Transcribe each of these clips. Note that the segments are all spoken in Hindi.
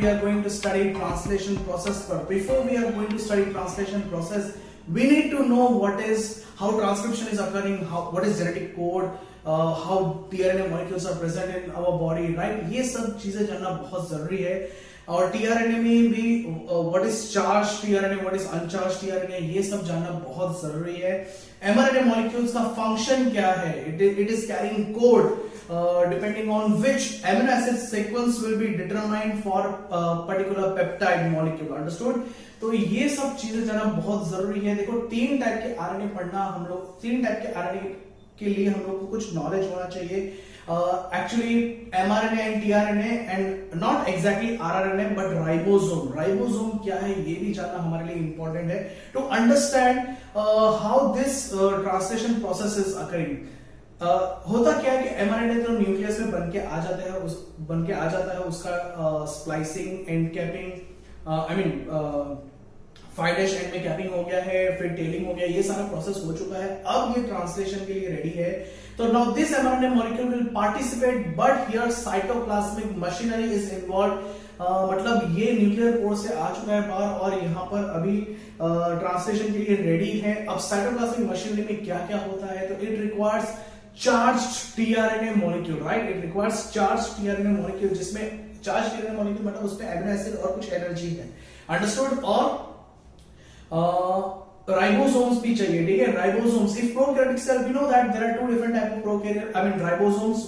we are going to study translation process. But before we are going to study translation process, we need to know how transcription is occurring, what is genetic code, how tRNA molecules are present in our body, right? ये सब चीजें जानना बहुत जरूरी है. और tRNA में भी what is charged tRNA, what is uncharged tRNA, ये सब जानना बहुत जरूरी है. mRNA molecules का function क्या है? It is carrying code depending on which amino acid sequence will be determined for particular peptide molecule. Understood? तो ये सब चीजें जानना बहुत जरूरी है. देखो, तीन टाइप के आरएनए पढ़ना, हम लोग तीन टाइप के आरएनए के लिए हम लोग को कुछ नॉलेज होना चाहिए. Actually mRNA and tRNA and not exactly rRNA but ribosome क्या है ये भी जानना हमारे लिए इंपॉर्टेंट है to understand how this translation process is occurring. होता क्या है कि mRNA तो न्यूक्लियस में बन के आ जाता है, उसका स्प्लाइसिंग एंड कैपिंग 5' एंड में कैपिंग हो गया है, फिर टेलिंग हो गया, ये सारा प्रोसेस हो चुका है. अब ये ट्रांसलेशन के लिए रेडी है. तो now this mRNA molecule will participate, but here cytoplasmic machinery is involved. मतलब ये न्यूक्लियर पोर से आ चुका है बाहर और यहाँ पर अभी ट्रांसलेशन के लिए रेडी है. अब साइटोप्लाज्मिक मशीनरी में क्या क्या होता है? तो it requires charged tRNA molecule, right? It requires charged tRNA molecule, जिसमें charged tRNA molecule मतलब उसमें एमिनो एसिड और कुछ एनर्जी है. अंडरस्टूड? और राइबोसोम्स भी चाहिए. ठीक है, ribosomes. If prokaryotic cell, we know that there are two different type of prokaryote, ribosomes,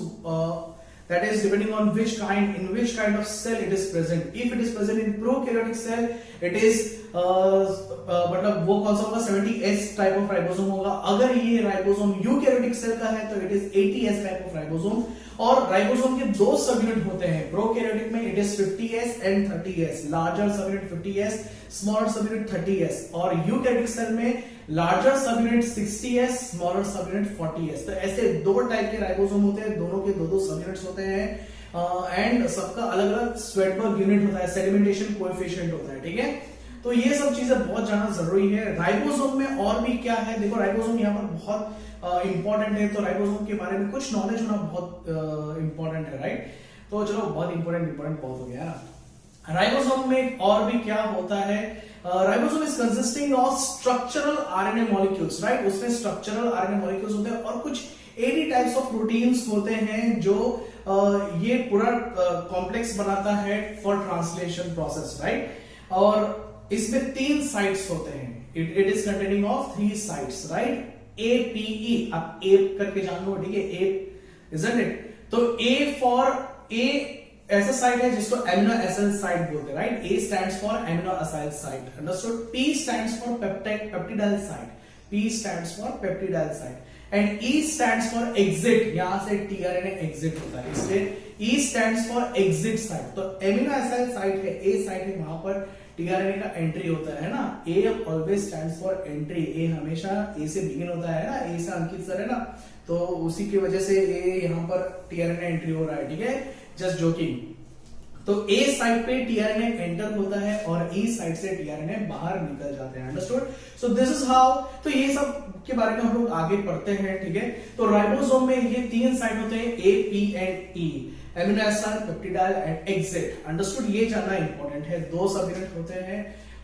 that is depending on in which kind of cell it is present. If it is present in prokaryotic cell, it is मतलब वो कौन सा होगा? 70S टाइप ऑफ राइबोसोम होगा. अगर ये राइबोसोम यूकैरियोटिक सेल का है तो it is 80S type of ribosome. और राइबोसोम के दो सब यूनिट होते हैं. प्रोकैरियोटिक में it is 50S and 30S. Larger सब यूनिट 50S, स्मॉलर सब यूनिट 30S. और यूकैरियोटिक सेल में लार्जर सब यूनिट 60S, स्मॉलर सब यूनिट 40S. तो ऐसे दो टाइप के राइबोसोम होते हैं, दोनों के दो सब यूनिट्स होते हैं. एंड सबका अलग अलग स्वेटबर्ग यूनिट होता है, सेडिमेंटेशन कोएफिशिएंट होता है. ठीक है, तो ये सब चीजें बहुत जानना जरूरी है. राइबोसोम में और भी क्या है? देखो, राइबोसोम यहाँ पर बहुत इंपॉर्टेंट है, तो राइबोसोम के बारे में कुछ नॉलेज होना बहुत इंपॉर्टेंट है, राइट? तो चलो, बहुत इंपॉर्टेंट बहुत हो गया. राइबोसोम में और भी क्या होता है? Ribosome is consisting of structural RNA molecules, right? उसमें स्ट्रक्चरल आरएनए मॉलिक्यूल्स होते हैं और कुछ 80 टाइप्स ऑफ प्रोटीन्स होते हैं जो ये पूरा कॉम्प्लेक्स बनाता है फॉर ट्रांसलेशन प्रोसेस, राइट? और इसमें 3 साइट्स होते हैं. It is containing of 3 sites, right? APE, आप A करके जान लो. ठीक है, A, isn't it? तो A फॉर A ऐसा साइट है जिसको एमिनो एसिड साइट बोलते हैं, right? A stands for amino acid site. Understood? P stands for peptidyl site. P stands for peptidyl site. And E stands for exit. यहां से tRNA एग्जिट होता है, इसलिए E stands for exit site. तो एमिनो एसिड साइट है, A साइट है, वहां पर tRNA का एंट्री होता है ना. A always stands for entry. A हमेशा A से बिगिन होता है ना, A से अंकित सर है ना, तो उसी की वजह से A यहाँ पर tRNA एंट्री हो रहा है. ठीक है, जस्ट जोकिंग. तो A साइड पे tRNA एंटर होता है और E साइड से tRNA बाहर निकल जाते हैं. Understood? So this is how. तो ये सब के बारे में हम लोग आगे पढ़ते हैं. ठीक है, तो राइबोसोम में ये 3 साइट होते हैं, A, P and E. Amino acid, peptidyl and exit. Understood? ये जानना इंपॉर्टेंट है. 2 सब यूनिट होते हैं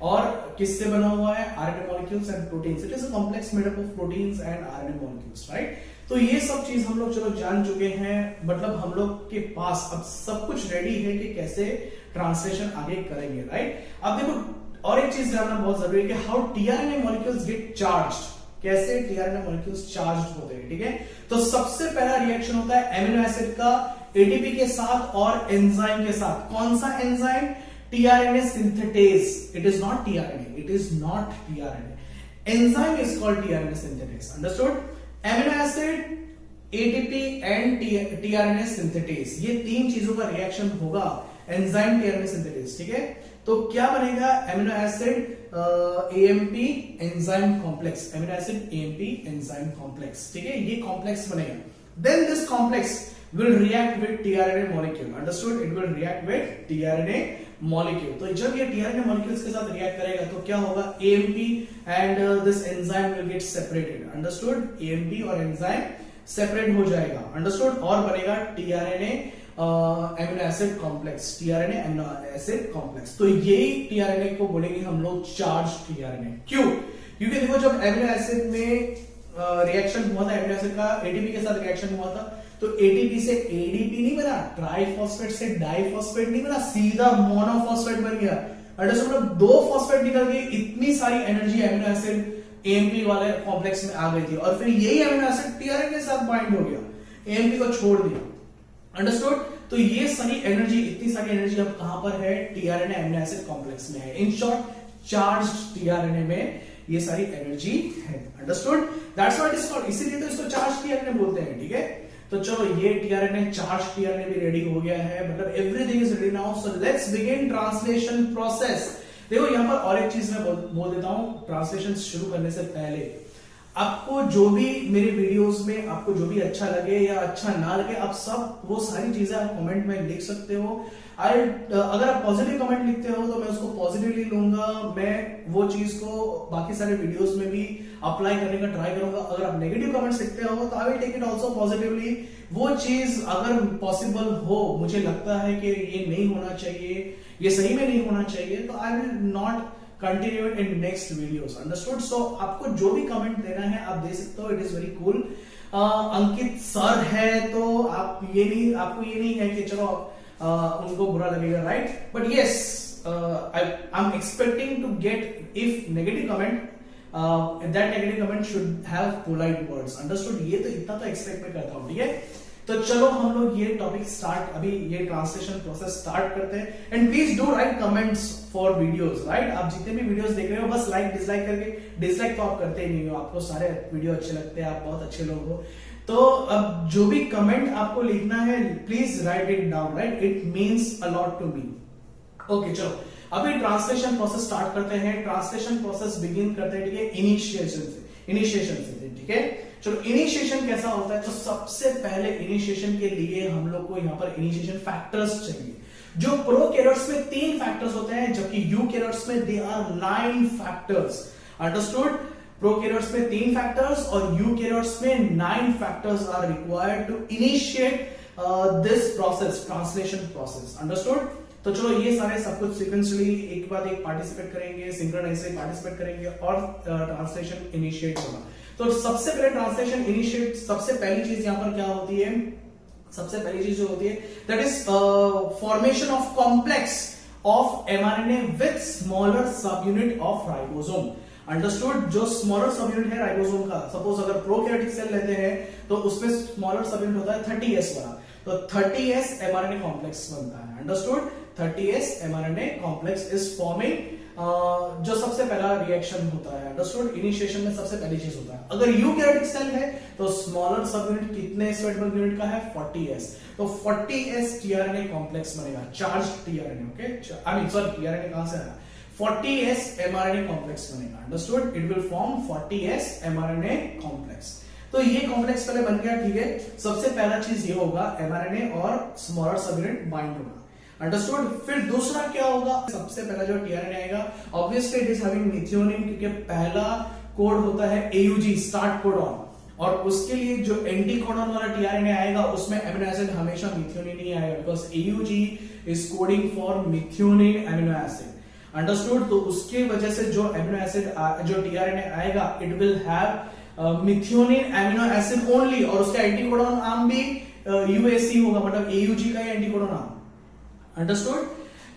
और किससे बना हुआ है? RNA molecules and proteins. It is a complex made up of proteins and RNA molecules, right? तो ये सब चीज हम लोग चलो जान चुके हैं. मतलब हम लोग के पास अब सब कुछ रेडी है कि कैसे ट्रांसलेशन आगे करेंगे, राइट? अब देखो, और एक चीज जानना बहुत जरूरी है कि how tRNA molecules get charged. कैसे tRNA मॉलिक्यूल्स चार्ज्ड होते हैं. ठीक है, तो सबसे पहला रिएक्शन होता है एमिनो एसिड का एटीपी के साथ और एंजाइम के साथ. कौन सा enzyme? tRNA synthetase. It is not tRNA. It is not tRNA. Enzyme is called tRNA synthetase. Understood? Amino acid, ATP and tRNA synthetase. ये 3 चीजों का रिएक्शन होगा. Enzyme tRNA synthetase. ठीक है, तो क्या बनेगा? Amino acid AMP enzyme complex. Amino acid AMP enzyme complex. ठीक है, ये कॉम्प्लेक्स बनेगा. Then this complex will react with tRNA molecule. Understood? It will react with tRNA molecule. तो जब ये tRNA molecules के साथ react करेगा तो क्या होगा? AMP and this enzyme will get separated. Understood? AMP और enzyme सेपरेट हो जाएगा. अंडरस्टूड? और बनेगा tRNA amino acid complex, tRNA amino acid complex. तो यही टीआरएनए को बोलेंगे हम लोग चार्ज टीआरएनए। क्यों? क्योंकि देखो जब एमिनो एसिड में रिएक्शन हुआ था, एमिनो एसिड का एटीपी के साथ रिएक्शन हुआ था, तो एटीपी से एडीपी नहीं बना, ट्राइफॉस्फेट से डाइफॉस्फेट नहीं बना, सीधा मोनोफॉस्फेट बन गया। मतलब 2 फॉस्फेट निकल के इतनी सारी एनर्जी एमिनो एसिड एएमपी वाले कॉम्प्लेक्स में आ गई थी, और फिर यही एमिनो एसिड टीआरएनए के साथ बाइंड हो गया, एएमपी को छोड़ दिया। अंडरस्टूड? तो ये सारी एनर्जी, इतनी सारी एनर्जी अब कहां पर है? टीआरएनए एमिनो एसिड कॉम्प्लेक्स में है। इन शॉर्ट चार्ज्ड टीआरएनए में ये सारी एनर्जी है। Understood? That's what it is called, इसीलिए तो इसको चार्ज टीआरएनए बोलते हैं। ठीक है, तो चलो ये टीआरएनए, चार्ज टीआरएनए भी रेडी हो गया है, मतलब everything is ready now. So let's begin translation process. देखो यहां पर और एक चीज मैं बोल देता हूं ट्रांसलेशन शुरू करने से पहले। आपको जो भी मेरे वीडियोस में आपको जो भी अच्छा लगे या अच्छा ना लगे, आप सब वो सारी चीजें आप कमेंट में लिख सकते हो। अगर आप पॉजिटिव कमेंट लिखते हो तो मैं उसको पॉजिटिवली लूंगा, मैं वो चीज को बाकी सारे वीडियोस में भी अप्लाई करने का ट्राई करूंगा। अगर आप नेगेटिव कमेंट्स लिखते हो तो I will take it also positively. वो चीज अगर पॉसिबल हो, मुझे लगता है कि ये नहीं होना चाहिए, ये सही में नहीं होना चाहिए, तो I will not continue it in next videos. Understood? So आपको जो भी कमेंट देना है आप दे सकते हो, it is very cool. Ankit sir है तो आपको ये नहीं है कि चलो उनको बुरा लगेगा, right? But yes, I am expecting to get if negative comment, that negative comment should have polite words. Understood? ये तो इतना तो एक्सपेक्ट मैं करता हूं। ठीक है, तो चलो हम लोग ये टॉपिक स्टार्ट, अभी ये ट्रांसलेशन प्रोसेस स्टार्ट करते हैं। And please do right comments for videos, right? आप जितने भी वीडियोस देख रहे हो बस लाइक डिसलाइक करके, डिसलाइक तो आप करते ही नहीं हो, आपको सारे वीडियो अच्छे लगते हैं, आप बहुत अच्छे लोग हो। तो अब जो भी कमेंट आपको लिखना है please write it down, right? It means a lot to me. Okay, चलो अभी ट्रांसलेशन प्रोसेस स्टार्ट करते हैं। ट्रांसलेशन प्रोसेस बिगिन करते हैं, ठीक है, इनिशिएशन से। ठीक है, चलो इनिशिएशन कैसा होता है? तो सबसे पहले इनिशिएशन के लिए हम लोग को यहाँ पर इनिशिएशन फैक्टर्स चाहिए। जो प्रोकैरियोट्स में 3 फैक्टर्स होते हैं, जबकि यूकैरियोट्स में they are 9 factors. Understood? Prokaryotes में 3 फैक्टर्स और यूकैरियोट्स में 9 factors are required to initiate this process, translation process. Understood? तो चलो ये सारे सब कुछ सीक्वेंशियली एक के बाद एक पार्टिसिपेट करेंगे, सिंक्रोनाइजली पार्टिसिपेट करेंगे और ट्रांसलेशन इनिशिएट होगा। तो सबसे पहले ट्रांसलेशन इनिशिएट, सबसे पहली चीज यहां पर क्या होती है? सबसे पहली चीज जो होती है that is formation of complex of mRNA with smaller सब यूनिट ऑफ राइबोसोम। अंडरस्टूड? जो स्मॉलर सब यूनिट है राइबोसोम का, सपोज अगर प्रोकैरियोटिक सेल लेते हैं तो उसमें स्मॉलर सब यूनिट होता है 30S वाला, तो 30S एमआरएनए कॉम्प्लेक्स बनता है। Understood? 30S mRNA complex is forming जो सबसे पहला रिएक्शन होता है। अंडरस्टूड? इनिशिएशन में सबसे पहली चीज होता है। अगर यूकैरियोटिक सेल है तो स्मॉलर सब यूनिट कितने स्वेटबर्ग यूनिट का है? 40S। तो 40S टीआरएनए कॉम्प्लेक्स बनेगा, charge tRNA. Okay, I mean sorry, tRNA कहां से आया? 40S एमआरएनए कॉम्प्लेक्स बनेगा। Understood? It will form 40S mRNA complex. तो ये कॉम्प्लेक्स पहले बन गया। ठीक है, सबसे पहला चीज ये होगा, एमआरएनए और स्मॉलर सब यूनिट बाइंड होगा। अंडरस्टूड? फिर दूसरा क्या होगा? सबसे पहला जो टीआरएनए आएगा, obviously it is having methionine, क्योंकि पहला कोड होता है AUG, स्टार्ट कोडॉन, और उसके लिए जो एंटी कोडॉन वाला टीआरएनए आएगा उसमें एमिनो एसिड हमेशा मिथियोनिन ही आएगा, because AUG is coding for methionine amino acid. Understood? तो उसकी वजह से जो एमिनो एसिड जो टीआरएनए आएगा, it will have methionine amino acid only, और उसका एंटी कोडॉन आर्म भी UAC होगा, मतलब AUG का ही एंटी कोडॉन आर्म। अंडरस्टूड?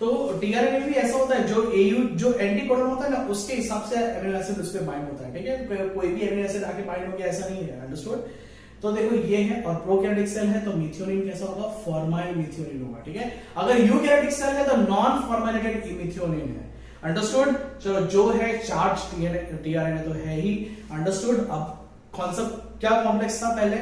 तो टीआरएनए भी ऐसा होता है, जो एंटी कोडॉन होता है ना, उसके हिसाब से एमिनो एसिड उस पे बाइंड होता है। ठीक है, कोई भी एमिनो एसिड आके बाइंड हो गया ऐसा नहीं है। अंडरस्टूड? तो देखो ये है, और प्रोकैरियोटिक सेल है तो मिथियोनिन कैसा होगा? फॉर्माइल मिथियोनिन होगा। ठीक है, अगर यूकैरियोटिक सेल है तो नॉन फॉर्माइलेटेड मिथियोनिन है। अंडरस्टूड? चलो जो है चार्ज टीआरएनए तो है ही। अंडरस्टूड? अब कॉन्सेप्ट क्या कॉम्प्लेक्स था? पहले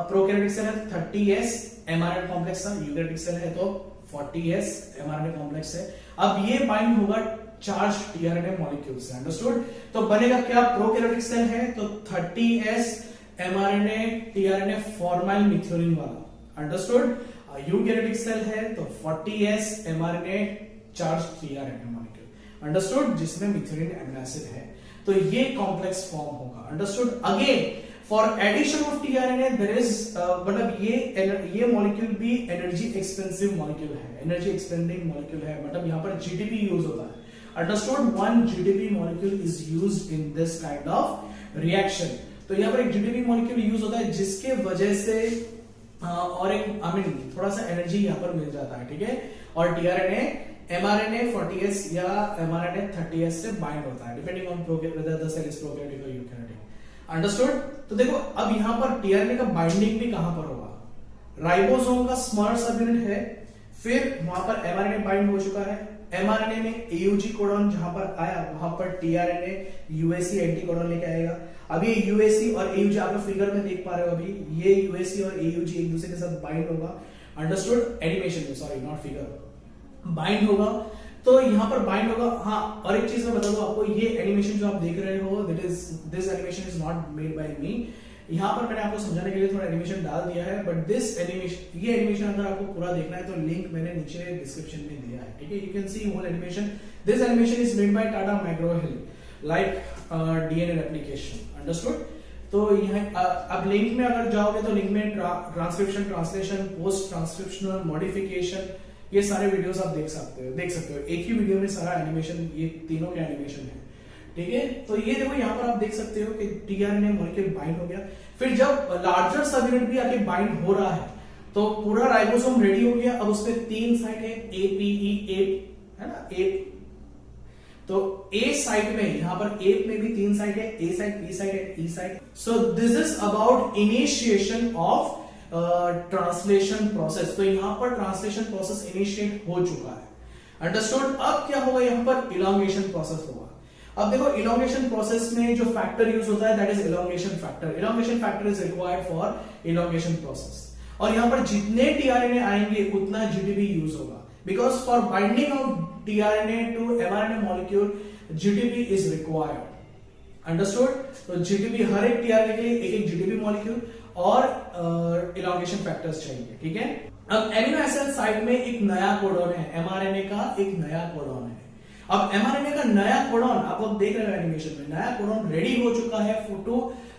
प्रोकैरियोटिक सेल है 30S एमआरएनए कॉम्प्लेक्स था, यूकैरियोटिक सेल है तो 40S एमआरएनए कॉम्प्लेक्स है। अब ये बाइंड होगा चार्ज टीआरएनए मॉलिक्यूल से। अंडरस्टूड? तो बनेगा क्या? प्रोकैरियोटिक सेल है तो 30S mRNA tRNA formyl methionine वाला। अंडरस्टूड? यूकैरियोटिक सेल है तो 40S mRNA charge tRNA molecule. Understood? जिसमें मिथियोनिन एमिनो एसिड है, तो ये कॉम्प्लेक्स फॉर्म होगा। Understood? Again for addition of tRNA there is मतलब ये मॉलिक्यूल भी एनर्जी एक्सपेंसिव मॉलिक्यूल है, एनर्जी एक्सपेंडिंग मॉलिक्यूल है, मतलब यहाँ पर जीटीपी यूज होता है। Understood, 1 GTP molecule is used in this kind of reaction. तो यहाँ पर एक जीटीपी मॉलिक्यूल यूज होता है जिसके वजह से और एक थोड़ा सा एनर्जी यहाँ पर मिल जाता है, ठीक है। और टीआरएनए mRNA 40s या mRNA 30s से बाइंड होता है depending on whether the cell is prokaryotic or eukaryotic. Understood. तो देखो अब यहाँ पर टीआरएनए का बाइंडिंग भी कहां पर होगा, राइबोसोम का स्मॉल सब यूनिट है, फिर वहां पर एमआरएनए बाइंड हो चुका है, एमआरएनए में एयूजी कोडॉन जहां पर आया वहां पर टीआरएनए यूएससी एंटी कोडॉन लेके आएगा। अब ये यूएससी और एयूजी आप फिगर में देख पा रहे हो, अभी ये यूएससी और एयूजी एक दूसरे के साथ बाइंड होगा। अंडरस्टूड, एनिमेशन में, सॉरी नॉट फिगर, बाइंड होगा। तो यहां पर बाइंड होगा। हाँ, और एक चीज मैं बता दूं आपको, ये एनिमेशन जो आप देख रहे हो this animation is not made by me. यहां पर मैंने आपको समझाने के लिए थोड़ा एनिमेशन डाल दिया है, बट दिस एनिमेशन, ये एनिमेशन अगर आपको पूरा देखना है तो लिंक मैंने नीचे डिस्क्रिप्शन में दिया है, ठीक है। You can see whole animation. This animation is made by Tata McGraw Hill like DNA replication. Understood. तो यहाँ अब लिंक में अगर जाओगे तो लिंक में transcription, translation, post transcriptional modification, ये सारे वीडियोस आप देख सकते हो। एक ही वीडियो में सारा एनिमेशन, ये तीनों के एनिमेशन है, ठीक है। तो ये देखो यहाँ पर आप देख सकते हो कि टीआरएनए मॉलिक्यूल बाइंड हो गया। फिर जब लार्जर सब यूनिट भी आके बाइंड हो रहा है तो पूरा राइबोसोम रेडी हो गया। अब उसमें 3 साइट है, ए पी ई, है ना, ए। तो ए साइट में, यहां पर ए में भी 3 साइट है, A site, B site and E site. So this is about initiation of translation process. तो यहां पर ट्रांसलेशन प्रोसेस इनिशिएट हो चुका है। अंडरस्टूड। अब क्या होगा, यहां पर इलॉन्गेशन प्रोसेस होगा। अब देखो इलॉन्गेशन प्रोसेस में जो फैक्टर यूज होता है that is elongation factor. Elongation factor is required for elongation process. और यहां पर जितने टीआरएनए आएंगे उतना जीटीपी यूज होगा, because for binding of tRNA to mRNA molecule GTP is required. Understood. तो जीटीपी, हर एक टीआरएनए के लिए एक एक जीटीपी मॉलिक्यूल और इलॉन्गेशन फैक्टर्स चाहिए, ठीक है। अब एमिनो एसिड साइड में एक नया कोडॉन है, एमआरएनए का एक नया कोडॉन है। अब एमआरएनए का नया कोडॉन आप लोग देख रहे हो एनिमेशन में, नया कोडॉन रेडी हो चुका है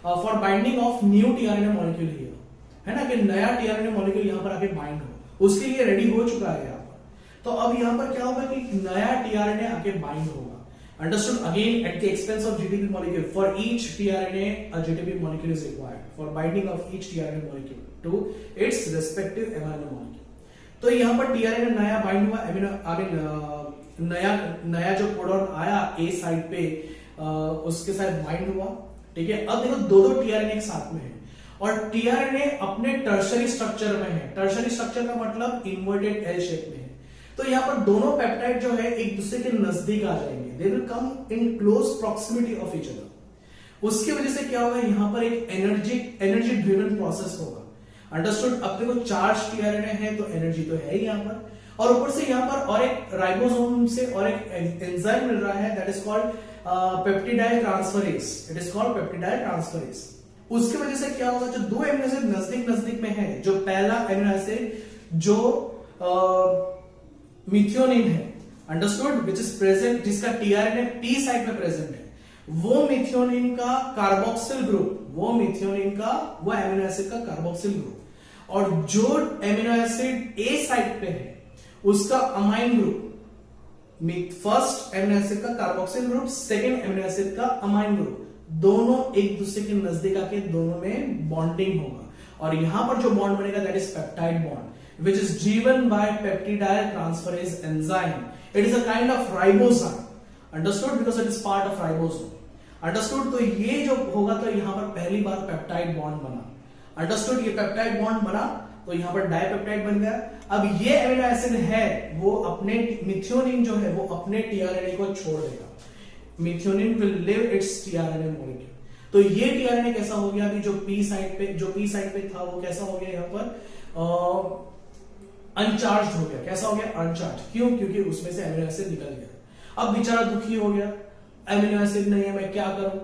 for binding of new tRNA molecule here, है ना, कि नया टीआरएनए मॉलिक्यूल यहां पर आके बाइंड हो, उसके लिए रेडी हो चुका है यहां पर। तो अब यहां पर क्या होगा कि नया टीआरएनए आके बाइंड होगा। Understood, again at the expense of GTP molecule. For each tRNA, a GTP molecule is required for binding of each tRNA molecule to its respective mRNA molecule. तो यहाँ पर tRNA नया बाइंड हुआ, नया जो कोडॉन आया ए साइड पे उसके साथ बाइंड हुआ, ठीक है। अब देखो दो tRNA एक साथ में है और tRNA अपने टर्शरी स्ट्रक्चर में है। टर्शरी स्ट्रक्चर का मतलब इन्वर्टेड एल शेप में है। तो यहाँ पर दोनों पेप्टाइड जो है एक दूसरे के नजदीक आ जाएंगे, they will come in close proximity of each other. उसकी वजह से क्या होगा, यहाँ पर एक एनर्जी ड्रिवन प्रोसेस होगा। अंडरस्टूड। अब देखो चार्ज टीआरएनए है तो एनर्जी तो है ही यहाँ पर, और ऊपर से यहाँ पर और एक राइबोसोम से और एक एंजाइम मिल रहा है that is called peptidyl transferase. It is called peptidyl transferase. उसकी वजह से क्या होगा, जो दो एमिनो एसिड नजदीक में है, जो पहला एमिनो एसिड जो मिथियोनिन है, अंडरस्टूड, विच इज प्रेजेंट, जिसका टीआरएनए पी साइड में प्रेजेंट है, वो मिथियोनिन का कार्बोक्सिल ग्रुप, वो एमिनो एसिड का कार्बोक्सिल ग्रुप, और जो एमिनो एसिड ए साइड पे है उसका amine group, first amino acid का carboxyl group, second amino acid का अमाइन ग्रुप, दोनों एक दूसरे के नजदीक आके दोनों में बॉन्डिंग होगा। और यहां पर जो बॉन्ड बनेगा that is peptide bond which is driven by peptidyl transferase enzyme. It is a kind of ribozyme. Understood? Because it is part of ribosome. Understood? तो ये जो होगा तो यहां पर पहली बार पेप्टाइड बॉन्ड बना। Understood? ये पेप्टाइड बॉन्ड बना तो यहां पर डाइपेप्टाइड बन गया। अब ये एमिनो एसिड है वो अपने मिथियोनिन जो है वो अपने टीआरएनए को छोड़ देगा। Methionine will live it's tRNA molecule. तो ये टीआरएनए कैसा हो गया, अभी जो पी साइड पे था वो कैसा हो गया, यहाँ पर अनचार्ज हो गया। कैसा हो गया, अनचार्ज। क्यों? क्योंकि उसमें से एमिनो एसिड निकल गया। अब बेचारा दुखी हो गया, एमिनो एसिड नहीं है, मैं क्या करूं।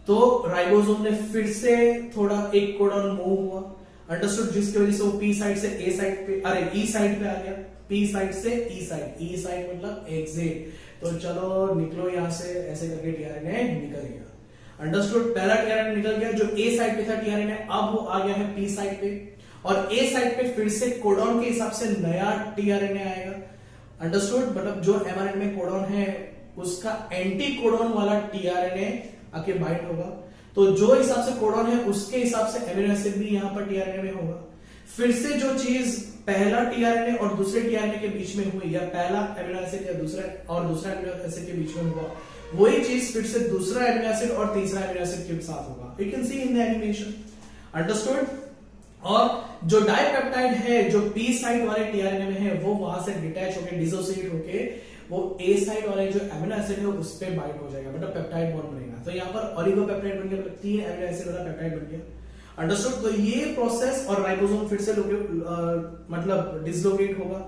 तो राइबोसोम ने फिर से थोड़ा एक कोडॉन मूव हुआ, अंडरस्टूड, जिसकी वजह से वो पी साइड से ए साइड पे, अरे ई साइड पे आ गया, पी साइड से ई साइड मतलब एग्जिट। तो चलो निकलो यहां से, ऐसे करके टीआरएनए निकल गया। अंडरस्टूड। पहला टीआरएनए निकल गया जो ए साइड पे था टीआरएनए, अब वो आ गया है पी साइड पे, और ए साइड पे फिर से कोडॉन के हिसाब से नया टीआरएनए आएगा। अंडरस्टूड, मतलब जो एमआरएनए में कोडॉन है उसका एंटी कोडॉन वाला टीआरएनए आके बाइंड होगा, तो जो हिसाब से कोडॉन है उसके हिसाब से एमिनो एसिड भी यहां पर टीआरएनए में होगा। फिर से जो चीज पहला टीआरएनए और दूसरे टीआरएनए के बीच में हुई, या पहला एमिनो एसिड या दूसरा एमिनो एसिड के बीच में हुआ, वही चीज फिर से दूसरा एमिनो एसिड और तीसरा एमिनो एसिड के साथ होगा। You can C in the animation. Understood. और जो डाइपेप्टाइड है जो पी साइड वाले टीआरएनए में है वो वहां से डिटैच होकर डिसोसिएट होके वो ए साइड वाले जो एमिनो एसिड है उस पे बाइंड हो जाएगा, मतलब पेप्टाइड बॉन्ड बनेगा। तो यहाँ पर ओलिगोपेप्टाइड बन गया, मतलब 3 एमिनो एसिड वाला पेप्टाइड बन गया। अंडरस्टूड। तो ये प्रोसेस और राइबोसोम फिर से मतलब डिसलोकेट होगा।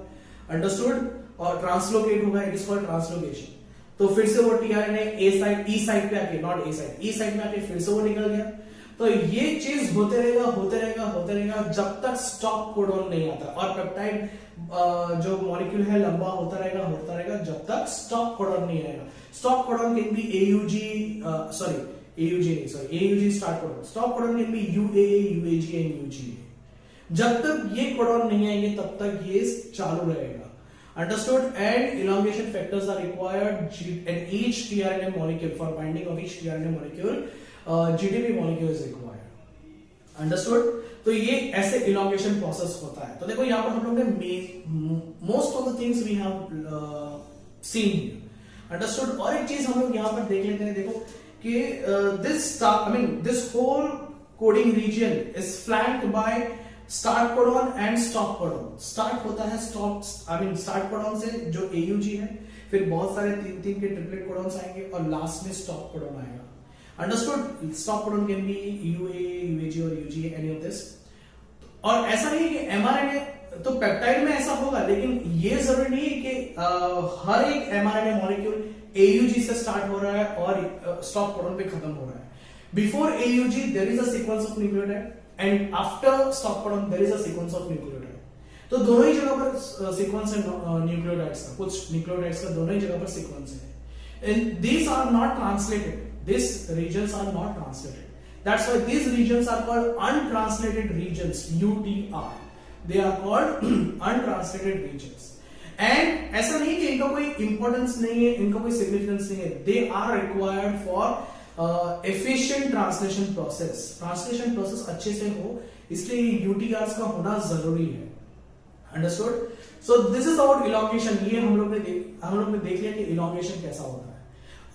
अंडरस्टूड। और ट्रांसलोकेट होगा, इट इज कॉल्ड ट्रांसलोकेशन। तो फिर से वो टीआरएनए ए साइड ई साइड पे आके, not a side, E side में आके फिर से वो निकल गया। तो ये चीज होते रहेगा जब तक स्टॉप कोडॉन नहीं आता, और पेप्टाइड जो मॉलिक्यूल है लंबा होता रहेगा जब तक स्टॉप कोडॉन नहीं आएगा। Stop codon can be AUG start codon. Stop codon can be UAA, UAG and UGA। जब तक ये कोडॉन नहीं आएंगे तब तक ये चालू रहेगा। Understood? And elongation factors are required in each tRNA molecule. For binding of each tRNA molecule, GTP molecule is required. Understood? तो ये ऐसे elongation process होता है। तो देखो यहाँ पर हम लोग ने most of the things we have seen here. Understood? और एक चीज हम लोग यहाँ पर देख लेते हैं, देखो कि this whole coding region is flanked by start codon and stop codon. Start होता है स्टार्ट कोडॉन से जो AUG है, फिर बहुत सारे 3 के ट्रिपलेट कोडॉन्स आएंगे और लास्ट में स्टॉप कोडॉन आएगा। Understood? Stop codon can be UAA, UAG और UGA, एनी ऑफ दिस। और ऐसा नहीं है कि एमआरएनए, तो पेप्टाइड में ऐसा होगा, लेकिन ये जरूरी नहीं है कि हर एक एमआरएनए मॉलिक्यूल AUG से स्टार्ट हो रहा है और स्टॉप कोडॉन पे खत्म हो रहा है। Before AUG there is a sequence of nucleotide and after stop codon there is a sequence of nucleotide. तो दोनों ही जगह पर सीक्वेंस है न्यूक्लियोटाइड्स का, कुछ न्यूक्लियोटाइड्स का दोनों ही जगह पर सीक्वेंस है। And these are not translated, this regions are not translated, that's why these regions are called untranslated regions, UTR, they are called untranslated regions। And ऐसा नहीं कि इनका कोई इंपॉर्टेंस नहीं है, इनका कोई सिग्निफिकेंस नहीं है, they are required for efficient translation process. Translation process अच्छे से हो इसलिए यूटीआर्स का होना जरूरी है। Understood? So this is about elongation. ये हम लोग ने देख लिया कि इलॉन्गेशन कैसा होता है।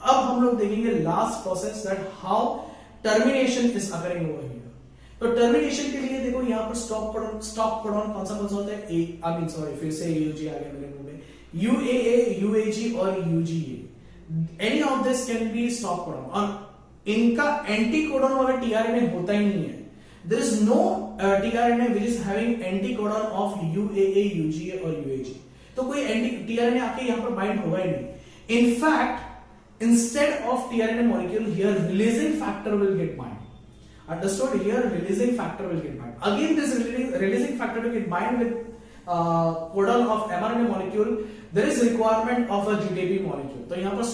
अब हम लोग देखेंगे last process, that how termination is occurring over here. तो टर्मिनेशन के लिए देखो यहाँ पर स्टॉप कोडॉन कौन सा होता है, फिर से AUG आ गया मेरे मुंह में, UAA, UAG और UGA, any of this can be stop codon. और इनका एंटी कोडॉन वाला टीआरएनए होता ही नहीं है। There is no tRNA which is having anti codon of UAA, UGA और UAG। तो कोई एंटी टीआरएनए आके यहाँ पर बाइंड होगा ही नहीं। In fact instead of tRNA molecule here releasing factor will get bind. Understood? Here releasing factor will get bind. Again this releasing factor will get bind with codon of mRNA molecule. There is requirement of a GTP molecule. तो यहाँ पर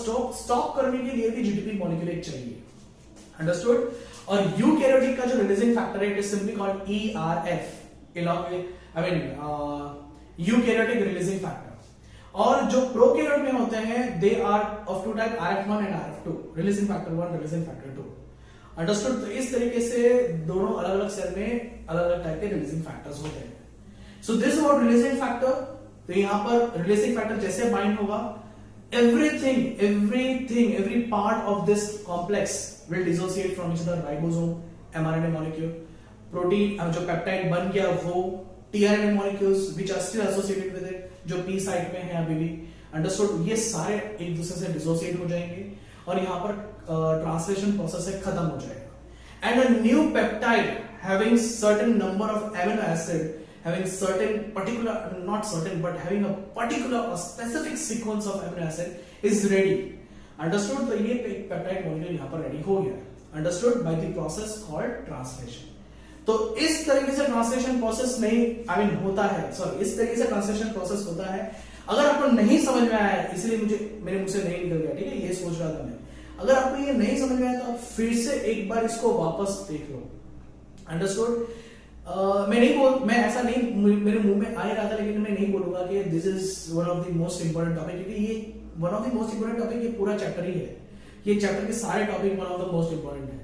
stop करने के लिए भी GTP molecule एक चाहिए। Understood? और eukaryotic का जो releasing factor है, it is simply called ERF, eukaryotic releasing factor। और जो प्रोकैरियोट में होते हैं they are of two type, RF1 and RF2, releasing factor 1, releasing factor 2। Understood? तो इस तरीके से दोनों अलग अलग सेल में अलग अलग टाइप के रिलीजिंग फैक्टर्स होते हैं। So this about releasing factor. तो यहां पर रिलीजिंग फैक्टर जैसे बाइंड होगा, every part of this complex will dissociate from each other, ribosome, mRNA molecule, protein जो पेप्टाइड बन गया वो, tRNA molecules which are still associated with it, जो P साइट में है अभी भी। अंडरस्टूड? ये सारे एक दूसरे से डिसोसिएट हो जाएंगे और यहां पर ट्रांसलेशन प्रोसेस है खत्म हो जाएगा। And a new peptide having certain number of amino acid, having certain particular, not certain but having a particular or specific sequence of amino acid is ready। Understood? तो ये पेप्टाइड मॉलिक्यूल यहाँ पर रेडी हो गया है। Understood? By the process called translation। तो इस तरीके से ट्रांसलेशन प्रोसेस नहीं होता है, इस तरीके से ट्रांसलेशन प्रोसेस होता है। अगर आपको नहीं समझ में आया है, इसलिए मेरे मुंह से नहीं निकल गया, ठीक है, ये सोच रहा था मैं। अगर आपको ये नहीं समझ में आया तो आप फिर से एक बार इसको वापस देख लो। अंडरस्टूड? मैं ऐसा नहीं मेरे मुंह में आ ही रहा था, लेकिन मैं नहीं बोलूंगा कि this is one of the most important topic, क्योंकि ये one of the most important topic ये पूरा चैप्टर ही है। ये चैप्टर के सारे topic one of the most important है।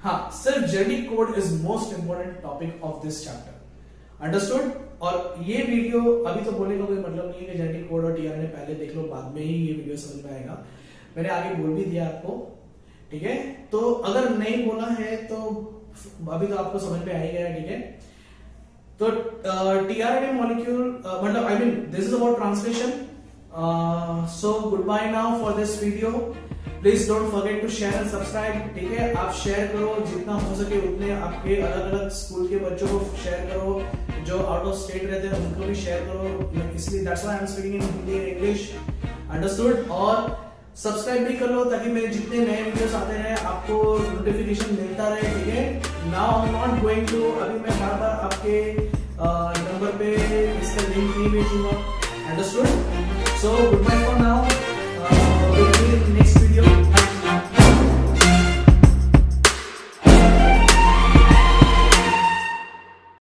हाँ, सिर्फ genetic code is most important topic of this chapter. Understood? और ये वीडियो अभी तो बोलने का कोई मतलब नहीं है कि जेनेटिक कोड और टीआरएनए पहले देख लो, बाद में ही ये वीडियो समझ में आएगा। मैंने आगे बोल भी दिया आपको, ठीक है? तो अगर नहीं बोला है तो अभी तो आपको समझ में आ ही गया, ठीक है? तो टीआरएनए मॉलिक्यूल मतलब I mean this is about translation. So good bye now for this video. Please don't forget to share and subscribe, ठीक है? आप शेयर करो जितना हो सके उतने, आपके अलग अलग स्कूल के बच्चों को शेयर करो, जो आउट ऑफ स्टेट रहते हैं उनको भी शेयर करो, इसलिए that's why I am speaking in Hindi and English. Understood? और सब्सक्राइब भी कर लो ताकि मेरे जितने नए वीडियोस आते रहे आपको नोटिफिकेशन मिलता रहे, ठीक है? Now I am not going to, अभी मैं बार बार आपके नंबर पे इसका लिंक नहीं भेजूंगा। Understood? So good bye for now, will see you in next video.